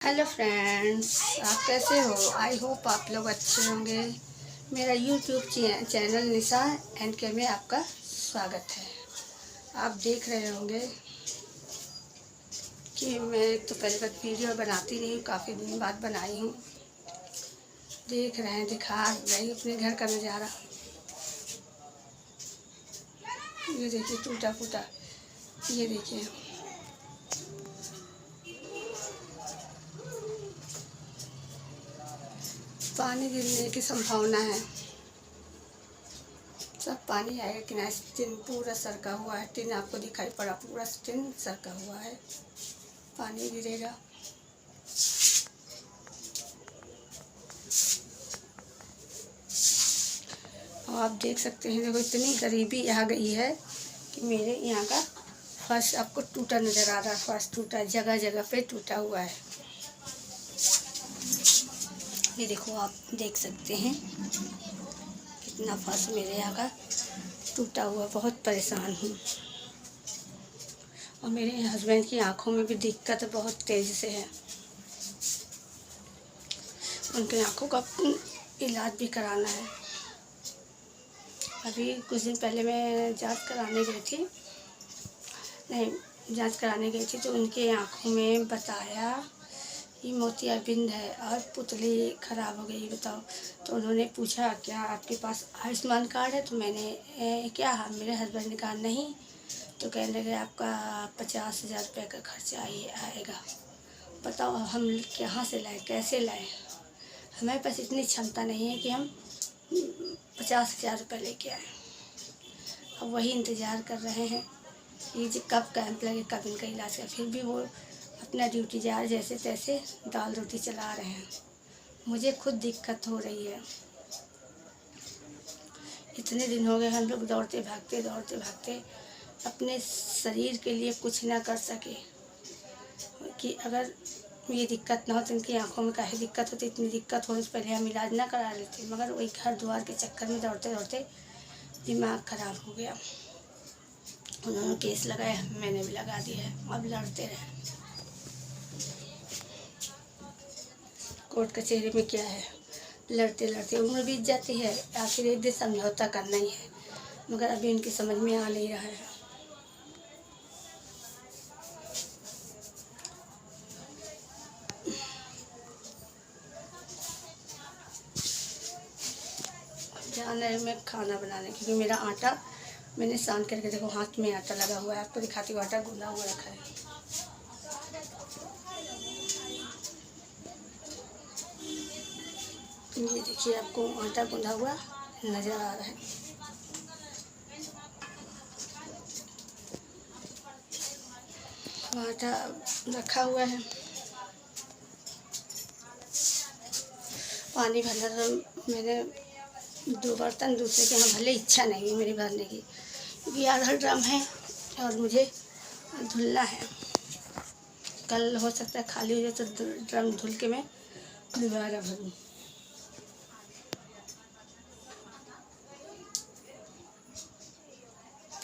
Hello friends, आप कैसे हो? आई होप आप लोग अच्छे होंगे। मेरा यूट्यूब चैनल निशा एंड के में आपका स्वागत है। आप देख रहे होंगे कि मैं तो पहले बार वीडियो बनाती रही हूँ, काफ़ी दिन बाद बनाई हूँ। देख रहे हैं, दिखा रही अपने घर का नज़ारा। ये देखिए टूटा फूटा, ये देखिए। पानी गिरने की संभावना है, सब पानी आएगा। किनारे टिन पूरा सरका हुआ है, टिन आपको दिखाई पड़ा, पूरा टिन सरका हुआ है, पानी गिरेगा। और आप देख सकते हैं, देखो इतनी गरीबी आ गई है कि मेरे यहाँ का फर्श आपको टूटा नज़र आ रहा है। फर्श टूटा, जगह जगह पे टूटा हुआ है। ये देखो, आप देख सकते हैं कितना फर्श मेरे यहाँ का टूटा हुआ। बहुत परेशान हूँ। और मेरे हस्बैंड की आंखों में भी दिक्कत बहुत तेज़ से है। उनकी आंखों का इलाज भी कराना है। अभी कुछ दिन पहले मैं जांच कराने गई थी, तो उनके आंखों में बताया कि मोतियाबिंद है और पुतली ख़राब हो गई। बताओ। तो उन्होंने पूछा, क्या आपके पास आयुष्मान कार्ड है? तो मैंने क्या, मेरे हस्बैंड ने कहा नहीं। तो कहने लगे आपका 50,000 रुपये का खर्चा आएगा। बताओ, हम कहाँ से लाएँ, कैसे लाएँ? हमारे पास इतनी क्षमता नहीं है कि हम 50,000 रुपये लेके आए। अब वही इंतज़ार कर रहे हैं कि कब कैंप लगे, कब इनका इलाज करे। फिर भी वो अपना ड्यूटी जा रहे, जैसे तैसे दाल रोटी चला रहे हैं। मुझे खुद दिक्कत हो रही है। इतने दिन हो गए हम लोग दौड़ते भागते अपने शरीर के लिए कुछ ना कर सके। कि अगर ये दिक्कत ना हो तो इनकी आंखों में काहे दिक्कत होती। इतनी दिक्कत होने से पहले हम इलाज ना करा लेते, मगर वही घर द्वार के चक्कर में दौड़ते दिमाग ख़राब हो गया। उन्होंने केस लगाया, मैंने भी लगा दिया है। अब लड़ते रहे। कोर्ट कचहरी में क्या है, लड़ते उम्र बीत जाती है। आखिर एक दिन समझौता करना ही है, मगर अभी उनकी समझ में आ नहीं रहा है। जाना है मैं खाना बनाने, क्योंकि मेरा आटा मैंने सान करके, देखो हाथ में आटा लगा हुआ है। आपको दिखाती हूँ, आटा गूंदा हुआ रखा है। ये देखिए, आपको आटा गूंदा हुआ नज़र आ रहा है। आटा रखा हुआ है। पानी भरना तो मैंने 2 बर्तन दूसरे के यहाँ, भले इच्छा नहीं है मेरी भरने की, क्योंकि आधा ड्रम है और मुझे धुलना है। कल हो सकता है खाली हो जाए तो ड्रम धुल के मैं दोबारा भरूँ।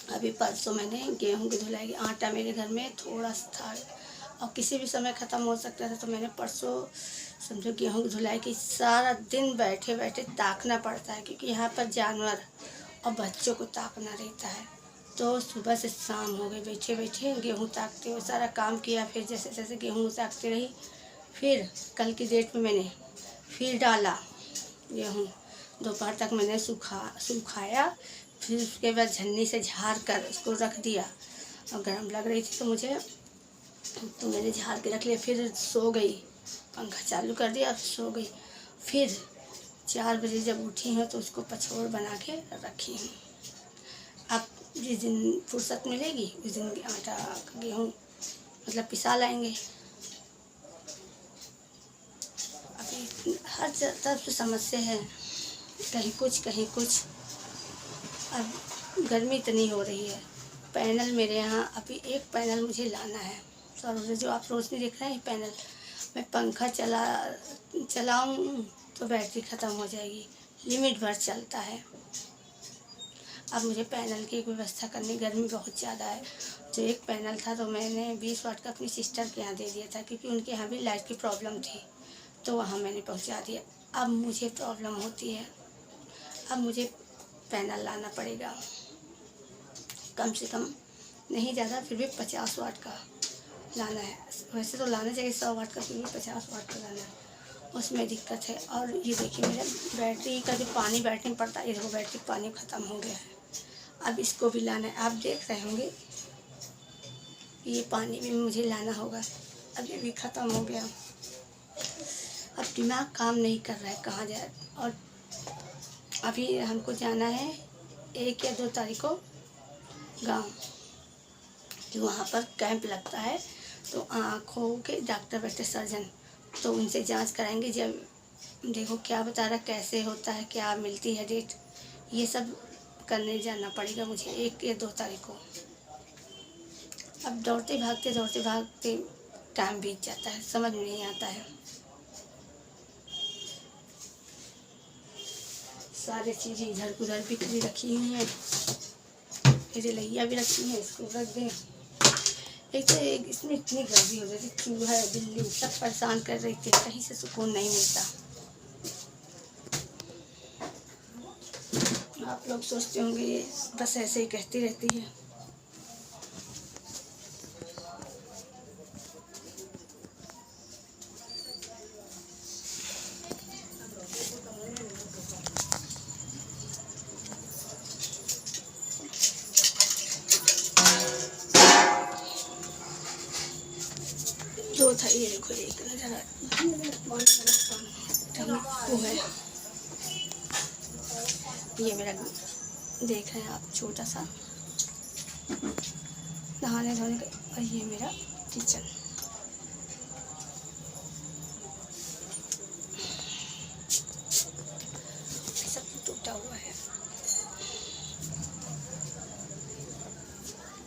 अभी परसों मैंने गेहूं की धुलाई की। आटा मेरे घर में थोड़ा सा था और किसी भी समय ख़त्म हो सकता था, तो मैंने परसों समझो गेहूं की धुलाई की। सारा दिन बैठे ताकना पड़ता है, क्योंकि यहाँ पर जानवर और बच्चों को ताकना रहता है। तो सुबह से शाम हो गई बैठे गेहूं ताकते हुए। सारा काम किया, फिर जैसे जैसे गेहूं ताकती रही। फिर कल की डेट में मैंने फिर डाला गेहूँ। दोपहर तक मैंने सुखाया। फिर उसके बाद झन्नी से झाड़ कर उसको रख दिया। और गर्म लग रही थी तो मैंने झाड़ के रख लिया। फिर सो गई, पंखा चालू कर दिया, सो गई। फिर 4 बजे जब उठी हूँ तो उसको पछोड़ बना के रखी हूँ। अब जिस दिन फुर्सत मिलेगी उस दिन आटा गेहूँ मतलब पिसा लाएंगे। अभी हर तरफ से समस्या है, कहीं कुछ। अब गर्मी इतनी हो रही है। पैनल मेरे यहाँ अभी एक पैनल मुझे लाना है। सर, जो आप रोशनी देख रहे हैं पैनल, मैं पंखा चलाऊँ तो बैटरी ख़त्म हो जाएगी। लिमिट भर चलता है। अब मुझे पैनल की व्यवस्था करनी, गर्मी बहुत ज़्यादा है। जो एक पैनल था तो मैंने 20 वाट का अपनी सिस्टर के यहाँ दे दिया था, क्योंकि उनके यहाँ भी लाइट की प्रॉब्लम थी, तो वहाँ मैंने पहुँचा दिया। अब मुझे प्रॉब्लम होती है, अब मुझे पैनल लाना पड़ेगा, कम से कम नहीं ज़्यादा, फिर भी 50 वाट का लाना है। वैसे तो लाना चाहिए 100 वाट का, फिर भी 50 वाट का लाना है, उसमें दिक्कत है। और ये देखिए मेरा बैटरी का जो पानी बैटरी में पड़ता है, ये देखो बैटरी पानी ख़त्म हो गया है, अब इसको भी लाना है। आप देख रहे होंगे ये पानी भी मुझे लाना होगा, अब ये भी ख़त्म हो गया। अब दिमाग काम नहीं कर रहा है कहाँ जाए। और अभी हमको जाना है 1 या 2 तारीख को गाँव, कि वहाँ पर कैंप लगता है, तो आँखों के डॉक्टर बैठे सर्जन, तो उनसे जांच कराएंगे। जब देखो क्या बता रहा, कैसे होता है, क्या मिलती है डेट, ये सब करने जाना पड़ेगा मुझे 1 या 2 तारीख को। अब दौड़ते भागते टाइम बीत जाता है, समझ में नहीं आता है। सारी चीज़ें इधर उधर बिखरी रखी हुई हैं, मेरे लैया भी रखी हैं, इसको रख दें। एक तो इसमें इतनी गर्मी हो रही थी, चूहा बिल्ली सब परेशान कर रही थी, कहीं से सुकून नहीं मिलता। आप लोग सोचते होंगे ये बस ऐसे ही कहती रहती है। जो था ये देखो, एक नजर वो है, ये मेरा देख रहे हैं आप, छोटा सा नहाने धोने का। और ये मेरा किचन, सब टूटा हुआ है।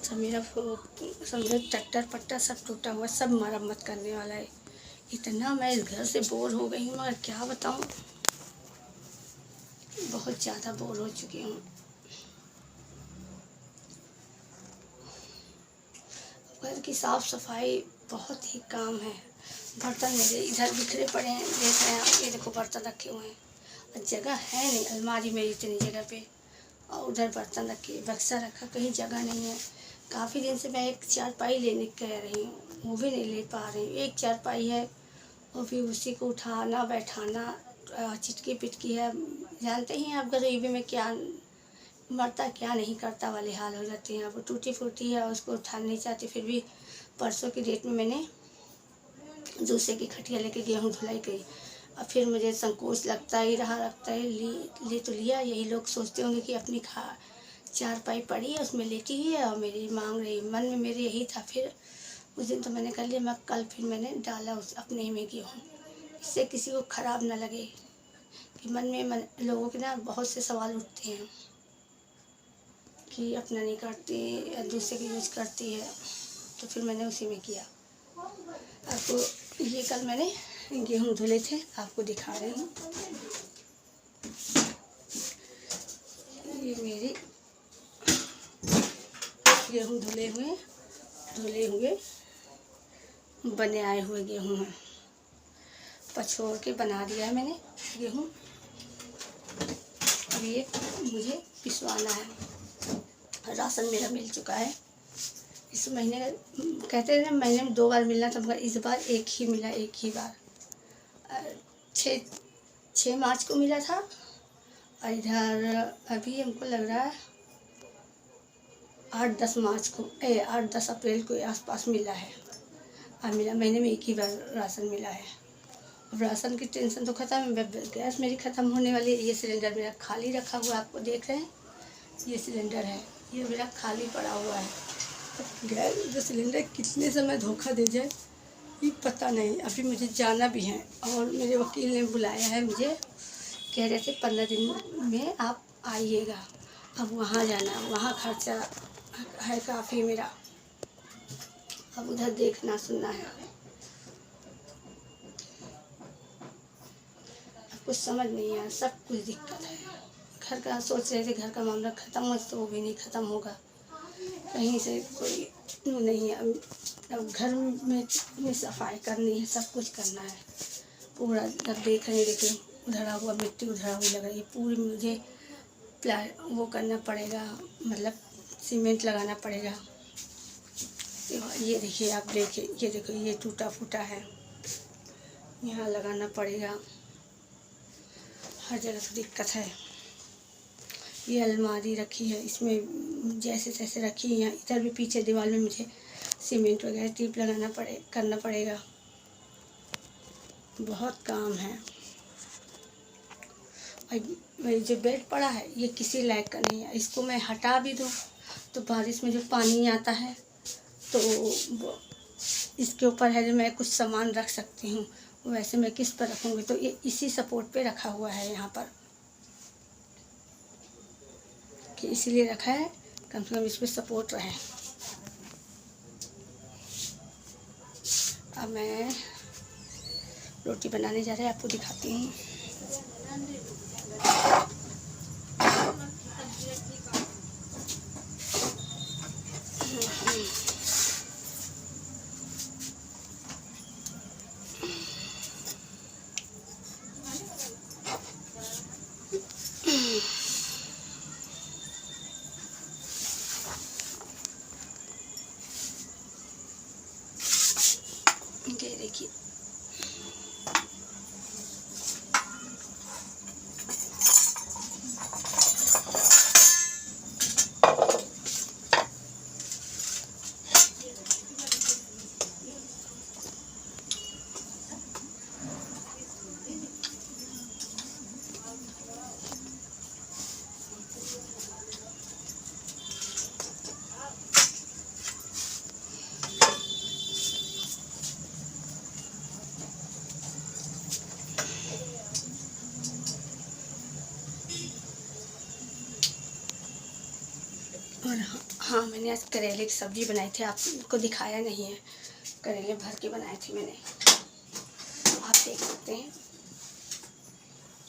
सब मेरा समझो ट्रैक्टर पट्टा सब टूटा हुआ, सब मरम्मत करने वाला है। इतना मैं इस घर से बोर हो गई हूँ, मगर क्या बताऊँ, बहुत ज़्यादा बोर हो चुकी हूँ। घर की साफ़ सफाई बहुत ही काम है। बर्तन मेरे इधर बिखरे पड़े हैं, देख रहे हैं आप, ये देखो बर्तन रखे हुए हैं, और जगह है नहीं अलमारी में इतनी जगह पे, और उधर बर्तन रखे, बक्सा रखा, कहीं जगह नहीं है। काफ़ी दिन से मैं एक चारपाई लेने कह रही हूँ, वो भी नहीं ले पा रही हूँ। एक चारपाई है, और फिर उसी को उठाना बैठाना, चिटकी पिटकी है। जानते ही हैं आप गरीबी में क्या मरता क्या नहीं करता वाले हाल हो जाते हैं। अब टूटी फूटी है, उसको उठाना नहीं चाहती, फिर भी परसों की डेट में मैंने दूसरे की खटिया लेके गेहूँ धुलाई गई। अब फिर मुझे संकोच लगता ही रहा, लगता है ले तो लिया। यही लोग सोचते होंगे कि अपनी चारपाई पड़ी है, उसमें लेटी ही है और मेरी मांग रही, मन में मेरे यही था। फिर उस दिन तो मैंने कर लिया, मैं कल फिर मैंने डाला उस अपने ही में गेहूँ, इससे किसी को ख़राब ना लगे। कि मन में लोगों के ना बहुत से सवाल उठते हैं कि अपना नहीं करती या दूसरे की यूज करती है, तो फिर मैंने उसी में किया। आपको ये कल मैंने गेहूँ धुले थे, आपको दिखा रही हूँ। ये मेरी गेहूँ धुले हुए बने आए हुए गेहूँ हैं, पछोड़ के बना दिया है मैंने गेहूँ। अब ये मुझे पिसवाना है। राशन मेरा मिल चुका है इस महीने का, कहते हैं ना महीने में 2 बार मिलना था, मगर इस बार एक ही मिला, एक ही बार। 6 मार्च को मिला था, और इधर अभी हमको लग रहा है 8-10 मार्च को 8-10 अप्रैल को आसपास मिला है। अब मिला, महीने में एक ही बार राशन मिला है। अब राशन की टेंशन तो ख़त्म है, गैस मेरी ख़त्म होने वाली है। ये सिलेंडर मेरा खाली रखा हुआ, आपको देख रहे हैं, ये सिलेंडर है, ये मेरा खाली पड़ा हुआ है। गैस जो सिलेंडर कितने समय धोखा दे जाए ये पता नहीं। अभी मुझे जाना भी है, और मेरे वकील ने बुलाया है मुझे, कह रहे थे 15 दिन में आप आइएगा। अब वहाँ जाना, वहाँ खर्चा है काफ़ी मेरा, अब उधर देखना सुनना है। अब कुछ समझ नहीं आया, सब कुछ दिक्कत है। घर का सोच रहे थे घर का मामला ख़त्म हो, तो वो भी नहीं ख़त्म होगा। कहीं से कोई नहीं है। अब घर में इतनी सफाई करनी है, सब कुछ करना है पूरा। अब देख रहे देखिए उधड़ा हुआ मिट्टी उधड़ा हुई लग रही है पूरी। मुझे वो करना पड़ेगा, मतलब सीमेंट लगाना पड़ेगा। ये देखिए, आप देखिए, ये देखो ये टूटा फूटा है, यहाँ लगाना पड़ेगा। हर जगह तो दिक्कत है। ये अलमारी रखी है, इसमें जैसे तैसे रखी है। इधर भी पीछे दीवार में मुझे सीमेंट वगैरह टीप लगाना करना पड़ेगा। बहुत काम है। और जो बेड पड़ा है ये किसी लायक का नहीं है। इसको मैं हटा भी दूँ तो बारिश में जो पानी आता है तो इसके ऊपर है जो मैं कुछ सामान रख सकती हूँ, वैसे मैं किस पर रखूँगी। तो ये इसी सपोर्ट पे रखा हुआ है यहाँ पर, कि इसीलिए रखा है कम से कम इस पर सपोर्ट रहे। अब मैं रोटी बनाने जा रही हूँ, आपको दिखाती हूँ। ये देखिए, और हाँ, मैंने आज करेले की सब्ज़ी बनाई थी, आपको दिखाया नहीं है। करेले भर के बनाए थे मैंने, आप देख सकते हैं।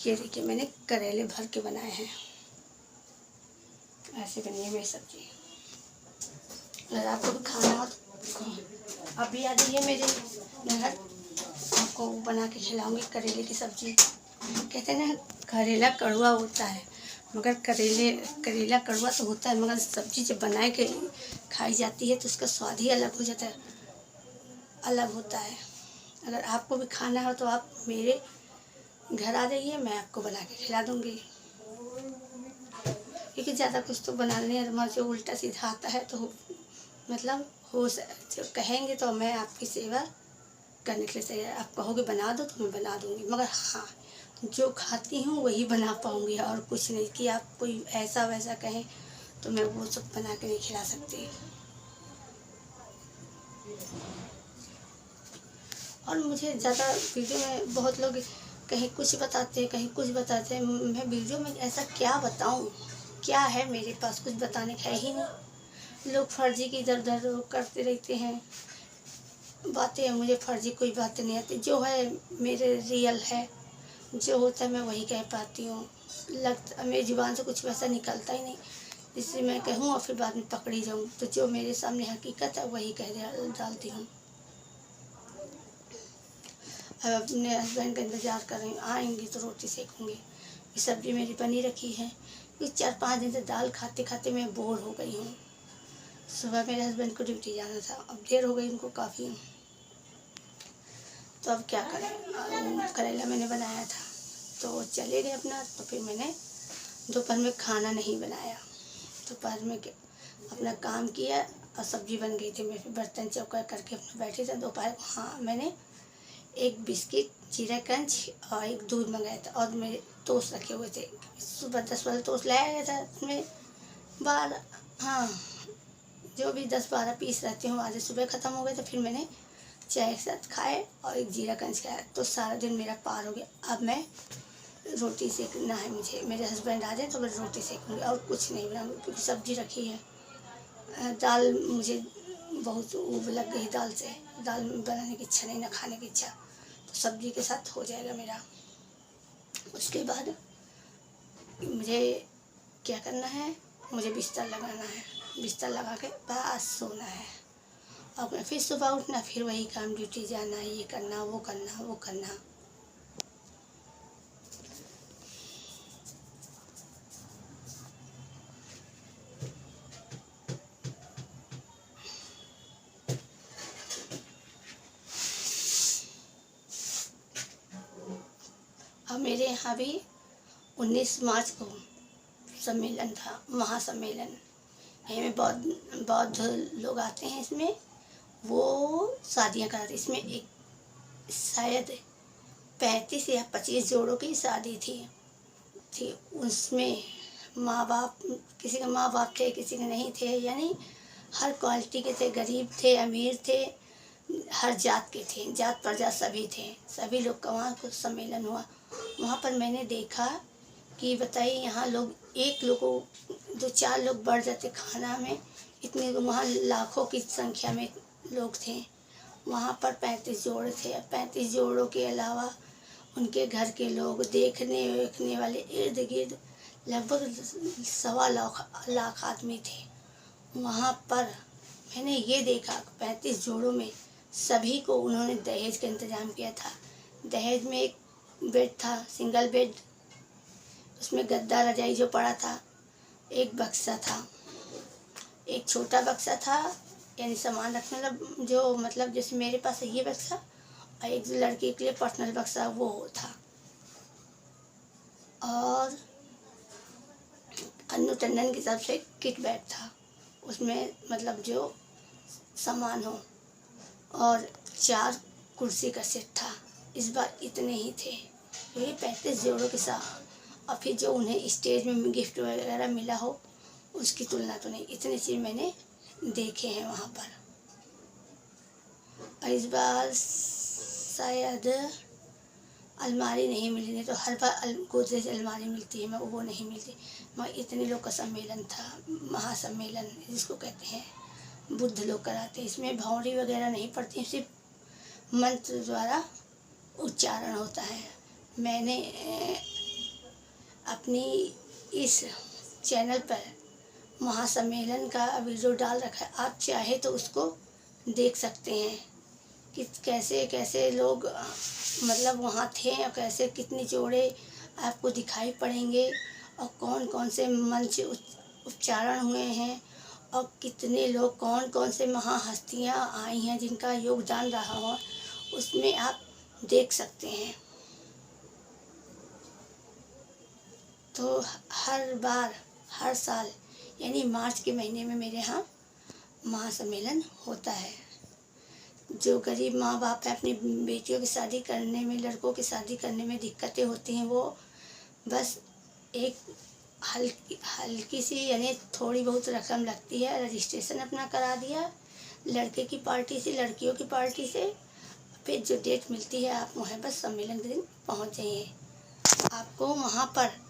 ये देखिए, मैंने करेले भर के बनाए हैं। ऐसे बनी है मेरी सब्ज़ी। अगर आपको भी खाना हो तो अभी आ जाइए मेरे घर, आपको बना के खिलाऊंगी करेले की सब्ज़ी। कहते हैं ना, करेला कड़वा होता है, मगर करेला कड़वा तो होता है, मगर सब्ज़ी जब बनाए के खाई जाती है तो उसका स्वाद ही अलग हो जाता है, अलग होता है। अगर आपको भी खाना हो तो आप मेरे घर आ जाइए, मैं आपको बना के खिला दूँगी। क्योंकि ज़्यादा कुछ तो बनाने मुझे उल्टा सीधा आता है, तो मतलब जो कहेंगे तो मैं आपकी सेवा करने के लिए तैयार। आप कहोगे बना दो तो मैं बना दूँगी, मगर हाँ, जो खाती हूँ वही बना पाऊँगी और कुछ नहीं। कि आप कोई ऐसा वैसा कहें तो मैं वो सब बना के नहीं खिला सकती। और मुझे ज़्यादा वीडियो में बहुत लोग कहीं कुछ बताते हैं, कहीं कुछ बताते हैं। मैं वीडियो में ऐसा क्या बताऊँ, क्या है मेरे पास, कुछ बताने का है ही नहीं। लोग फर्जी की इधर उधर करते रहते हैं बातें। मुझे फर्जी कोई बातें नहीं आती, जो है मेरे रियल है, जो होता है मैं वही कह पाती हूँ। लगता मेरी ज़ुबान से कुछ वैसा निकलता ही नहीं जिससे मैं कहूँ और फिर बाद में पकड़ी जाऊँ। तो जो मेरे सामने हकीकत है वही डालती हूँ। अब अपने हस्बैंड का इंतज़ार कर रही हूँ, आएंगी तो रोटी सेकूँगी। ये सब्ज़ी मेरी बनी रखी है, क्योंकि 4-5 दिन से दाल खाते खाते मैं बोर हो गई हूँ। सुबह मेरे हस्बैंड को ड्यूटी जाना था, अब देर हो गई उनको काफ़ी, तो अब क्या करें। करेला मैंने बनाया था तो चले गए अपना। तो फिर मैंने दोपहर में खाना नहीं बनाया, दोपहर में अपना काम किया और सब्ज़ी बन गई थी। मैं फिर बर्तन चौका करके अपना बैठी था दोपहर को। हाँ, मैंने एक बिस्किट, जीरा क्रंच और एक दूध मंगाया था, और मेरे टोस्ट रखे हुए थे। सुबह 10 वाला टोस्ट लाया गया था, उसमें 12, हाँ, जो भी 10-12 पीस रहते हैं आज सुबह ख़त्म हो गए। तो फिर मैंने चाय के साथ खाए और एक जीरा क्रंच खाया, तो सारा दिन मेरा पार हो गया। अब मैं रोटी सेकना है मुझे, मेरे हस्बैंड आ जाए तो मैं रोटी सेकूँगी और कुछ नहीं बनाऊँगी, क्योंकि सब्ज़ी रखी है। दाल मुझे बहुत ऊब लग गई दाल से, दाल बनाने की इच्छा नहीं, ना खाने की इच्छा, तो सब्ज़ी के साथ हो जाएगा मेरा। उसके बाद मुझे क्या करना है, मुझे बिस्तर लगाना है। बिस्तर लगा के बस सोना है। और फिर सुबह उठना, फिर वही काम, ड्यूटी जाना, ये करना, वो करना, वो करना। अब मेरे यहाँ भी 19 मार्च को सम्मेलन था, महासम्मेलन। में बौद्ध बौद्ध लोग आते हैं इसमें, वो शादियाँ कराते। इसमें एक शायद 35 या 25 जोड़ों की शादी थी। उसमें माँ बाप, किसी के माँ बाप थे, किसी के नहीं थे, यानी हर क्वालिटी के थे, गरीब थे, अमीर थे, हर जात के थे, जात प्रजात सभी थे, सभी लोग का वहाँ कुछ सम्मेलन हुआ। वहाँ पर मैंने देखा कि बताइए, यहाँ लोग एक लोग को 2-4 लोग बढ़ जाते खाना में, इतने वहाँ लाखों की संख्या में लोग थे। वहाँ पर 35 जोड़ थे। 35 जोड़ों के अलावा उनके घर के लोग, देखने वाले इर्द गिर्द लगभग 1.25 लाख आदमी थे। वहाँ पर मैंने ये देखा 35 जोड़ों में सभी को उन्होंने दहेज का इंतज़ाम किया था। दहेज में एक बेड था, सिंगल बेड, उसमें गद्दा रजाई जो पड़ा था, एक बक्सा था, एक छोटा बक्सा था, यानी सामान रखने वाला, जो मतलब जैसे मेरे पास है ये बक्सा, और एक जो लड़की के लिए पर्सनल बक्सा वो था, और अन्नू टंडन की तरफ से किट बैग था, उसमें मतलब जो सामान हो, और 4 कुर्सी का सेट था। इस बार इतने ही थे, यही 35 जोड़ों के साथ। और फिर जो उन्हें स्टेज में गिफ्ट वगैरह मिला हो, उसकी तुलना तो नहीं। इतने चीज़ मैंने देखे हैं वहाँ पर। और इस बार शायद अलमारी नहीं मिली, नहीं तो हर बार गोदरेज अलमारी मिलती है, मैं वो नहीं मिलती। मगर इतने लोग का सम्मेलन था, महासम्मेलन जिसको कहते हैं, बुद्ध लोग कराते हैं। इसमें भौंरी वगैरह नहीं पड़ती, सिर्फ मंत्र द्वारा उच्चारण होता है। मैंने अपनी इस चैनल पर महासम्मेलन का वीडियो डाल रखा है, आप चाहे तो उसको देख सकते हैं कि कैसे कैसे लोग मतलब वहाँ थे, और कैसे कितनी जोड़े आपको दिखाई पड़ेंगे, और कौन कौन से मंच उच्चारण हुए हैं, और कितने लोग, कौन कौन से महाहस्तियाँ आई हैं जिनका योगदान रहा हो, उसमें आप देख सकते हैं। तो हर बार, हर साल, यानी मार्च के महीने में मेरे यहाँ महासम्मेलन होता है। जो गरीब माँ बाप हैं, अपनी बेटियों की शादी करने में, लड़कों की शादी करने में दिक्कतें होती हैं, वो बस एक हल्की सी, यानी थोड़ी बहुत रकम लगती है, रजिस्ट्रेशन अपना करा दिया लड़के की पार्टी से, लड़कियों की पार्टी से, फिर जो डेट मिलती है आप वहाँ बस सम्मेलन के दिन पहुँच जाइए। आपको वहाँ पर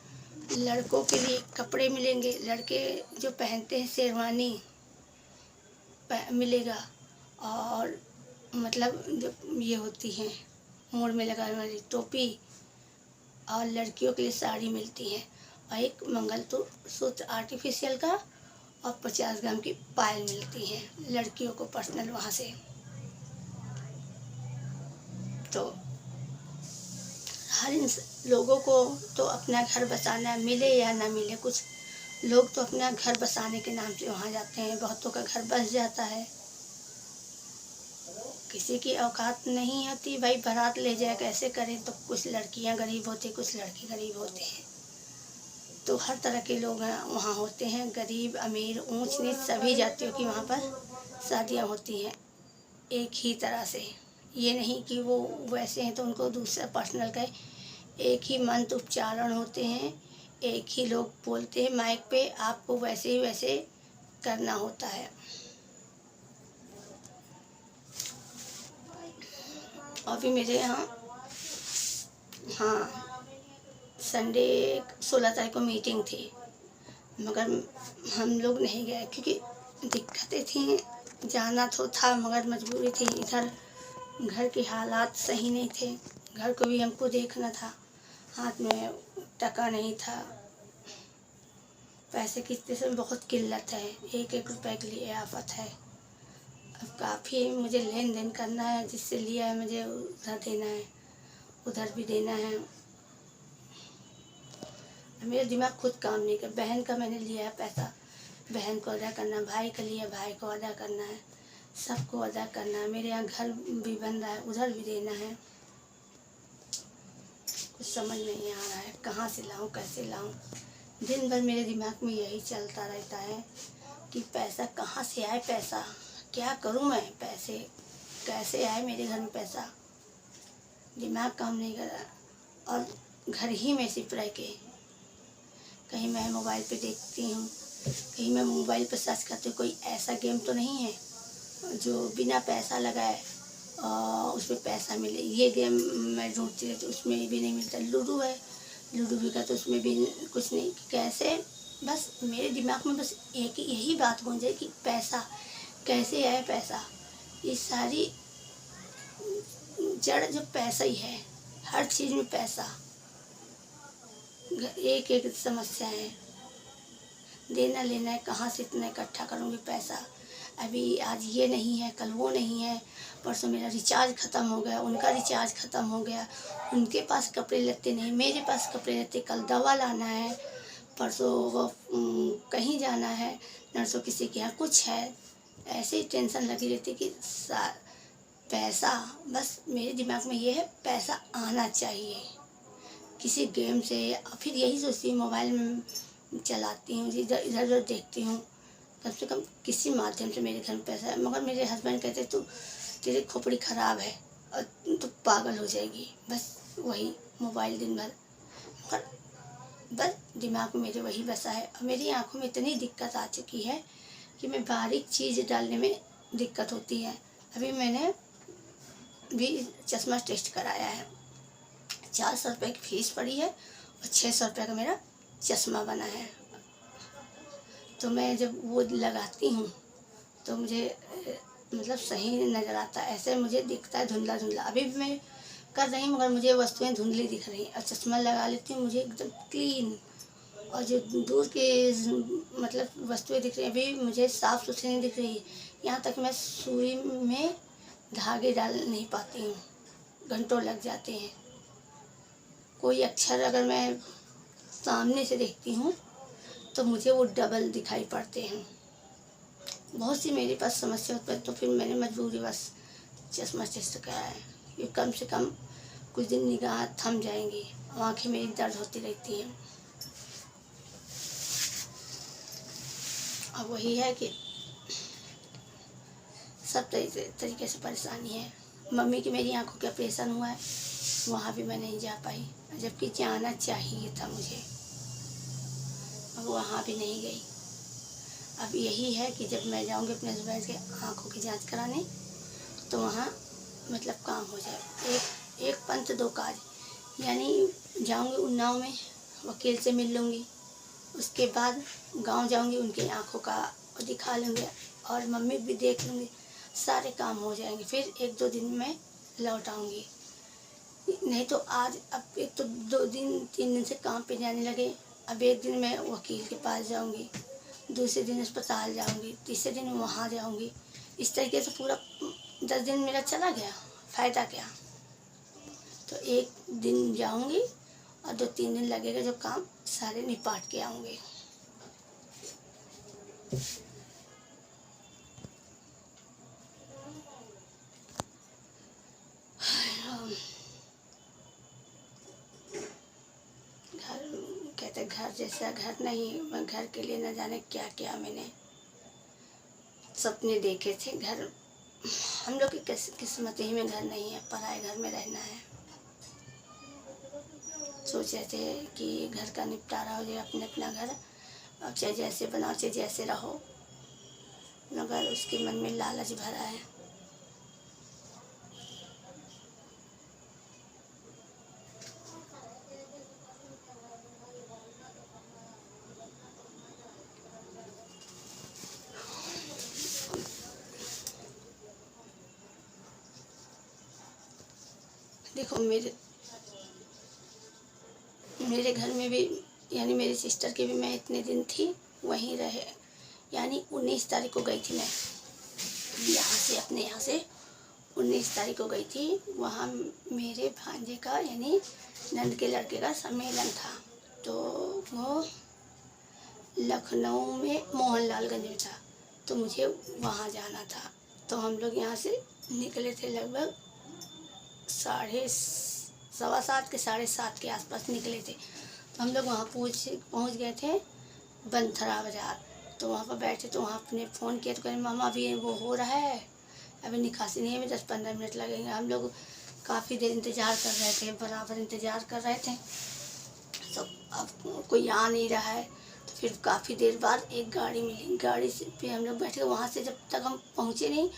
लड़कों के लिए कपड़े मिलेंगे, लड़के जो पहनते हैं शेरवानी मिलेगा, और मतलब जो ये होती हैं मोड़ में लगाने वाली टोपी, और लड़कियों के लिए साड़ी मिलती है, और एक मंगलसूत्र आर्टिफिशियल का, और 50 ग्राम की पायल मिलती हैं लड़कियों को पर्सनल वहाँ से। तो हर लोगों को तो अपना घर बसाना, मिले या ना मिले, कुछ लोग तो अपना घर बसाने के नाम से वहाँ जाते हैं, बहुतों का घर बस जाता है। किसी की औकात नहीं होती भाई बारात ले जाए, कैसे करें, तो कुछ लड़कियाँ गरीब होती, कुछ लड़के गरीब होते हैं। तो हर तरह के लोग वहाँ होते हैं, गरीब अमीर ऊंच नीच सभी जातियों की वहाँ पर शादियाँ होती हैं एक ही तरह से। ये नहीं कि वो वैसे हैं तो उनको दूसरा पर्सनल का, एक ही मंत्र उच्चारण होते हैं, एक ही लोग बोलते हैं माइक पे, आपको वैसे ही वैसे करना होता है। अभी मेरे यहाँ हाँ संडे 16 तारीख को मीटिंग थी, मगर हम लोग नहीं गए क्योंकि दिक्कतें थी, जाना तो था मगर मजबूरी थी। इधर घर के हालात सही नहीं थे, घर को भी हमको देखना था, हाथ में टका नहीं था, पैसे की इस समय बहुत किल्लत है, एक एक रुपए के लिए आफत है। अब काफ़ी मुझे लेन देन करना है, जिससे लिया है मुझे उधर देना है, उधर भी देना है। मेरा दिमाग खुद काम नहीं कर। बहन का मैंने लिया है पैसा, बहन को अदा करना, भाई का लिया भाई को अदा करना है, सबको अदा करना है। मेरे यहाँ घर भी बन रहा है, उधर भी देना है। कुछ समझ नहीं आ रहा है कहाँ से लाऊं, कैसे लाऊं। दिन भर मेरे दिमाग में यही चलता रहता है कि पैसा कहाँ से आए, पैसा क्या करूं मैं, पैसे कैसे आए मेरे घर में पैसा। दिमाग काम नहीं कर रहा। और घर ही में सिर्फ रह के कहीं मैं मोबाइल पे देखती हूँ, कहीं मैं मोबाइल पे सर्च करती हूँ, कोई ऐसा गेम तो नहीं है जो बिना पैसा लगाए उसमें पैसा मिले। ये गेम मैं ढूंढती रहती हूँ, उसमें भी नहीं मिलता। लूडो है, लूडो भी का तो उसमें भी कुछ नहीं। कैसे, बस मेरे दिमाग में बस एक यही बात गूंज है कि पैसा कैसे आए, पैसा। ये सारी जड़ जो पैसा ही है, हर चीज़ में पैसा। एक एक समस्या है, देना लेना है, कहाँ से इतना इकट्ठा करूँगी पैसा। अभी आज ये नहीं है, कल वो नहीं है, परसों मेरा रिचार्ज ख़त्म हो गया, उनका रिचार्ज ख़त्म हो गया, उनके पास कपड़े लत्ते नहीं, मेरे पास कपड़े लत्ते। कल दवा लाना है, परसों कहीं जाना है, नर्सों किसी के यहाँ कुछ है। ऐसे ही टेंशन लगी रहती कि पैसा, बस मेरे दिमाग में ये है पैसा आना चाहिए किसी गेम से। फिर यही सोचती हूँ, मोबाइल में चलाती हूँ, इधर इधर उधर देखती हूँ, कम से कम किसी माध्यम से मेरे घर में पैसा है। मगर मेरे हस्बैंड कहते तू, तेरी खोपड़ी ख़राब है और तू पागल हो जाएगी, बस वही मोबाइल दिन भर। मगर बस दिमाग में मेरे वही बसा है। और मेरी आँखों में इतनी दिक्कत आ चुकी है कि मैं बारीक चीज़ डालने में दिक्कत होती है। अभी मैंने भी चश्मा टेस्ट कराया है, 400 रुपये की फ़ीस पड़ी है और 600 रुपये का मेरा चश्मा बना है। तो मैं जब वो लगाती हूँ तो मुझे मतलब सही नज़र आता है, ऐसे मुझे दिखता है धुंधला धुंधला। अभी भी मैं कर रही हूँ मगर मुझे वस्तुएं धुंधली दिख रही हैं। और चश्मा लगा लेती हूँ, मुझे एकदम क्लीन, और जो दूर के मतलब वस्तुएं दिख रही हैं अभी मुझे साफ़ सुथरी नहीं दिख रही है। यहाँ तक मैं सुई में धागे डाल नहीं पाती हूँ, घंटों लग जाते हैं। कोई अक्षर अगर मैं सामने से देखती हूँ तो मुझे वो डबल दिखाई पड़ते हैं। बहुत सी मेरे पास समस्या उत्पन्न, तो फिर मैंने मजबूरीवश चश्मा टेस्ट कराया है कि कम से कम कुछ दिन निगाह थम जाएंगी, आँखें मेरी दर्द होती रहती हैं। अब वही है कि सब तरीके से परेशानी है। मम्मी की मेरी आंखों का ऑपरेशन हुआ है, वहाँ भी मैं नहीं जा पाई, जबकि जाना चाहिए था मुझे। अब वहाँ भी नहीं गई। अब यही है कि जब मैं जाऊँगी अपने हस्बैंड के आँखों की जांच कराने तो वहाँ मतलब काम हो जाए। एक पंथ दो काज, यानी जाऊँगी उन्नाव में वकील से मिल लूँगी, उसके बाद गांव जाऊँगी, उनकी आँखों का दिखा लूँगी और मम्मी भी देख लूँगी, सारे काम हो जाएंगे। फिर 1-2 दिन में लौट आऊँगी। नहीं तो आज अब एक तो 2 दिन 3 दिन से काम पे जाने लगे, अब एक दिन मैं वकील के पास जाऊँगी, दूसरे दिन अस्पताल जाऊँगी, तीसरे दिन वहाँ जाऊँगी। इस तरीके से पूरा 10 दिन मेरा चला गया, फ़ायदा क्या। तो एक दिन जाऊँगी और 2-3 दिन लगेगा, जो काम सारे निपाट के आऊँगी। घर कहते घर जैसा घर नहीं, मैं घर के लिए न जाने क्या क्या मैंने सपने देखे थे। घर हम लोग की किस्मत ही में घर नहीं है, पराए घर में रहना है। सोच रहे थे कि घर का निपटारा हो जाए, अपने अपना घर, अब चाहे जैसे बनाओ चाहे जैसे रहो, मगर उसके मन में लालच भरा है। देखो मेरे घर में भी यानी मेरी सिस्टर की भी मैं इतने दिन थी वहीं रहे, यानी 19 तारीख को गई थी मैं यहाँ से, अपने यहाँ से 19 तारीख को गई थी। वहाँ मेरे भांजे का यानी नंद के लड़के का सम्मेलन था, तो वो लखनऊ में मोहनलालगंज में था, तो मुझे वहाँ जाना था। तो हम लोग यहाँ से निकले थे लगभग 7:15 के 7:30 के आसपास निकले थे। तो हम लोग वहाँ पहुँच गए थे बनथरा बाज़ार। तो वहाँ पर बैठे, तो वहाँ अपने फ़ोन किया तो कह रहे मामा अभी वो हो रहा है, अभी निकासी नहीं है, अभी 10-15 मिनट लगेंगे। हम लोग काफ़ी देर इंतज़ार कर रहे थे, बराबर इंतज़ार कर रहे थे, सब अब कोई आ नहीं रहा है। तो फिर काफ़ी देर बाद एक गाड़ी मिली, गाड़ी से पे हम लोग बैठे। वहाँ से जब तक हम पहुँचे नहीं,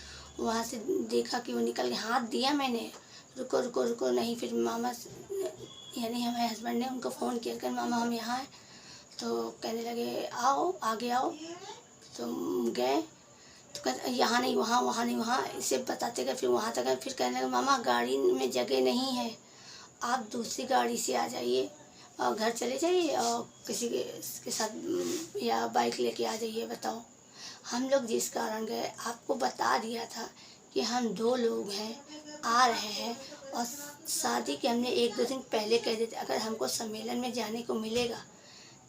वहाँ से देखा कि वो निकल के, हाथ दिया मैंने, रुको रुको रुको, नहीं। फिर मामा यानी हमारे हस्बैंड ने उनको फ़ोन किया कि मामा हम यहाँ हैं। तो कहने लगे आओ आगे आओ। तो गए, तो कहते यहाँ नहीं वहाँ, वहाँ नहीं वहाँ, इसे बताते गए। फिर वहाँ तक गए, फिर कहने लगे मामा गाड़ी में जगह नहीं है, आप दूसरी गाड़ी से आ जाइए और घर चले जाइए और किसी के साथ या बाइक लेके आ जाइए। बताओ, हम लोग जिस कारण गए आपको बता दिया था कि हम 2 लोग हैं, आ रहे हैं, और शादी के हमने 1-2 दिन पहले कह देते अगर हमको सम्मेलन में जाने को मिलेगा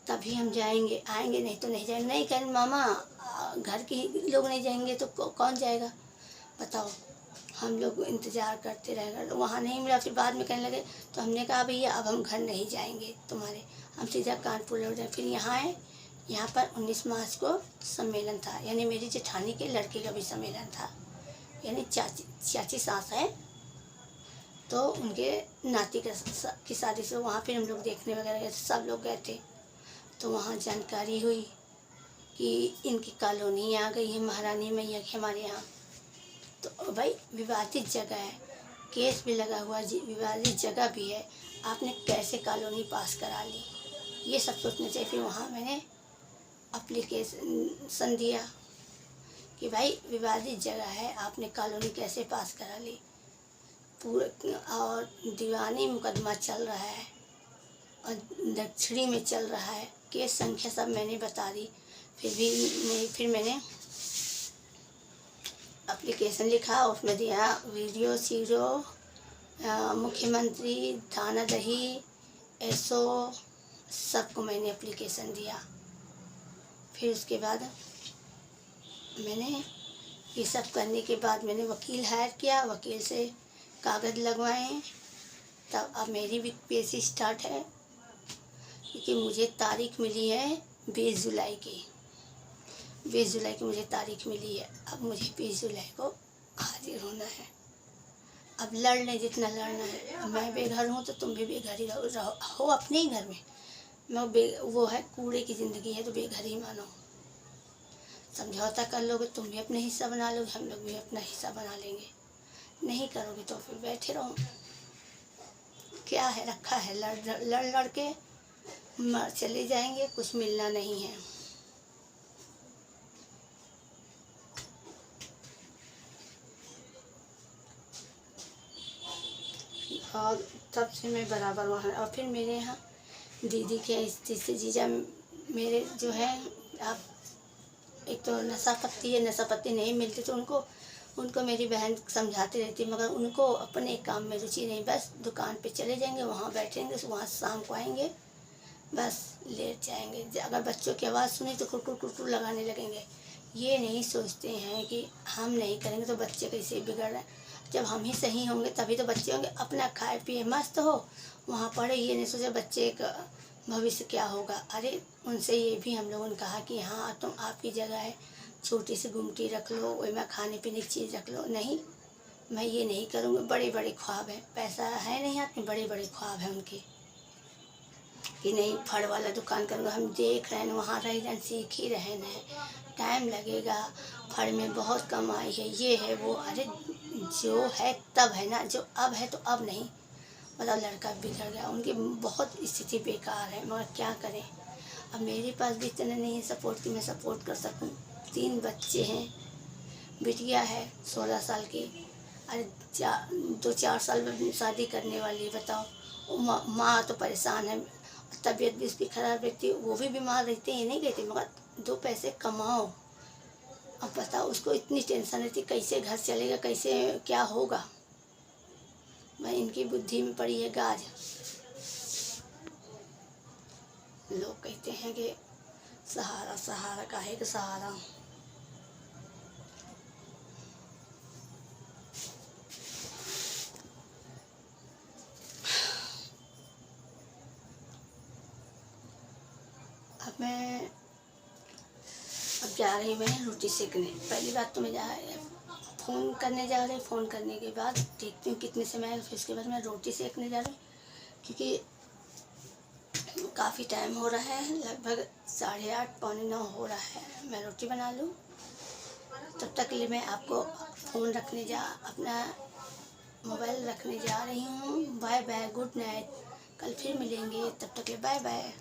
तभी हम जाएंगे, आएंगे, नहीं तो नहीं जाएंगे। नहीं कहें मामा घर के लोग नहीं जाएंगे तो कौन जाएगा। बताओ, हम लोग इंतज़ार करते रह गए, वहाँ नहीं मिला। फिर बाद में कहने लगे, तो हमने कहा भैया अब हम घर नहीं जाएंगे तुम्हारे, हम सीधा कानपुर लौट जाए। फिर यहाँ आए, यहाँ पर 19 मार्च को सम्मेलन था, यानी मेरी जेठानी के लड़के का भी सम्मेलन था, यानी चाची सास है, तो उनके नाती की शादी से वहाँ फिर हम लोग देखने वगैरह गए थे, सब लोग गए थे। तो वहाँ जानकारी हुई कि इनकी कॉलोनी आ गई है महारानी मैया की हमारे यहाँ। तो भाई विवादित जगह है, केस भी लगा हुआ, विवादित जगह भी है, आपने कैसे कॉलोनी पास करा ली, ये सब सोचना चाहिए। फिर वहाँ मैंने एप्लीकेशन दिया कि भाई विवादित जगह है, आपने कॉलोनी कैसे पास करा ली, पूरे और दीवानी मुकदमा चल रहा है और दक्षिणी में चल रहा है, केस संख्या सब मैंने बता दी। फिर मैंने एप्लीकेशन लिखा, उसमें दिया वीडियो सीरो, मुख्यमंत्री, थाना दही, एसओ, सबको मैंने एप्लीकेशन दिया। फिर उसके बाद मैंने ये सब करने के बाद मैंने वकील हायर किया, वकील से कागज़ लगवाए, तब अब मेरी भी केस स्टार्ट है। क्योंकि मुझे तारीख मिली है 20 जुलाई की, 20 जुलाई की मुझे तारीख मिली है। अब मुझे 20 जुलाई को हाजिर होना है। अब लड़ लें जितना लड़ना है, मैं बेघर हूँ तो तुम भी बेघर ही हो अपने ही घर में। वो है कूड़े की ज़िंदगी है तो बेघर ही मानो। समझौता कर लोगे, तुम भी अपना हिस्सा बना लोगे, हम लोग भी अपना हिस्सा बना लेंगे। नहीं करोगे तो फिर बैठे रहो। क्या है रखा है, लड़ के चले जाएंगे, कुछ मिलना नहीं है। और तब से मैं बराबर वहाँ, और फिर मेरे यहाँ दीदी के इससे जीजा मेरे जो है, आप एक तो नशा पत्ती है, नशा पत्ती नहीं मिलती तो उनको मेरी बहन समझाती रहती, मगर उनको अपने काम में रुचि नहीं। बस दुकान पे चले जाएंगे, वहाँ बैठेंगे, वहाँ शाम को आएंगे, बस लेट जाएंगे। अगर बच्चों की आवाज़ सुनी तो कुरकुर कुरकुर लगाने लगेंगे। ये नहीं सोचते हैं कि हम नहीं करेंगे तो बच्चे कैसे बिगड़ रहे हैं। जब हम ही सही होंगे तभी तो बच्चे होंगे। अपना खाए पिए मस्त हो, वहाँ पढ़े, ये नहीं सोचे बच्चे का भविष्य क्या होगा। अरे उनसे ये भी हम लोगों ने कहा कि हाँ तुम आपकी जगह है, छोटी सी गुमटी रख लो, वही में खाने पीने की चीज़ रख लो। नहीं, मैं ये नहीं करूँगी। बड़े बड़े ख्वाब हैं, पैसा है नहीं हाथ में, बड़े बड़े ख्वाब हैं उनके कि नहीं फड़ वाला दुकान करूँगा। हम देख रहे हैं, वहाँ रह रहे, सीख ही रहे हैं, टाइम लगेगा, फड़ में बहुत कमाई है, ये है वो। अरे जो है तब है ना, जो अब है तो अब नहीं। मतलब लड़का बिगड़ गया, उनकी बहुत स्थिति बेकार है, मगर क्या करें। अब मेरे पास भी इतना नहीं है सपोर्ट कि मैं सपोर्ट कर सकूं। 3 बच्चे हैं, बिटिया है 16 साल की, अरे 2-4 साल में शादी करने वाली। बताओ, माँ तो परेशान है, तबीयत भी उसकी खराब रहती है, वो भी बीमार रहते हैं, ये नहीं कहते, मगर 2 पैसे कमाओ। अब बताओ उसको इतनी टेंशन रहती, कैसे घर चलेगा, कैसे क्या होगा। भाई इनकी बुद्धि में पड़ी है गाज। लोग कहते हैं कि सहारा सहारा काहे का सहारा। अब जा रही मैं रोटी सेकने। पहली बात तो मैं फ़ोन करने जा रही, फ़ोन करने के बाद देखती हूँ कितने समय है, फिर इसके बाद मैं रोटी सेकने जा रही, क्योंकि काफ़ी टाइम हो रहा है, लगभग 8:30 पौने 9 हो रहा है। मैं रोटी बना लूँ, तब तक के लिए मैं आपको फ़ोन अपना मोबाइल रखने जा रही हूँ। Bye bye, good night. कल फिर मिलेंगे, तब तक के बाय बाय।